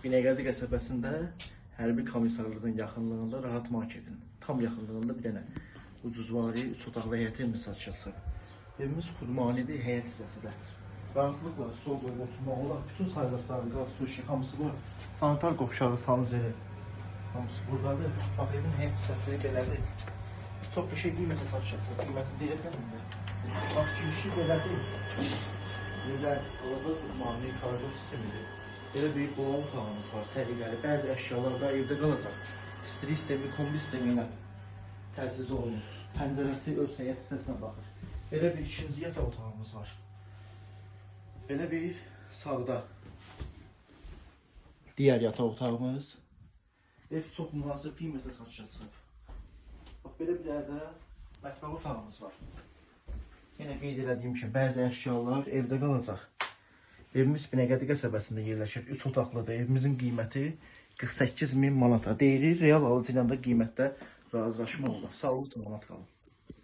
Binəqədi qəsəbəsində hərbi komissarlığın yaxınlığında Rahat Marketin tam yaxınlığında bir dənə ucuzvari 3 otaqlı həyət evimiz satışa. Evimiz xudmanidir, həyət hissəsidir. Rahatlıqla sol qolda oturmaq olar. Bütün sayğacları, qaz, su işi hamısı var. Sanitar qovşağı, sanuzeli hamısı buradadır. Bax, evin həyət hissəsi belədir. Çox bir şey qiymətə satışa. Qiyməti deyəcəm indi. Bax, girişi belədir. Evlər alacaq xudmani, koridor sistemidir. Belə bir qolaq otağımız var, səliqəli. Bəzi əşyalar da evdə qalacaq. İstiri sistemi, kombi sistemi ilə təsiz olunur. Pəncərəsi öz həyət hissəsinə baxır. Belə bir ikinci yataq otağımız var. Belə bir sağda digər yataq otağımız. Ev çox münasib qiymətə satışa çıxıb. Bax, belə bir dənə də mətbəx otağımız var. Yenə qeyd elədiyim kimi, bəzi əşyalar evdə qalacaq. Evimiz Binəqədi qəsəbəsində yerləşir. 3 otaqlıdır. Evimizin qiyməti 48.000 manata. Deyilir, real alıcı ilə də qiymətdə razılaşma olur. Sağ olun, salamat qalın.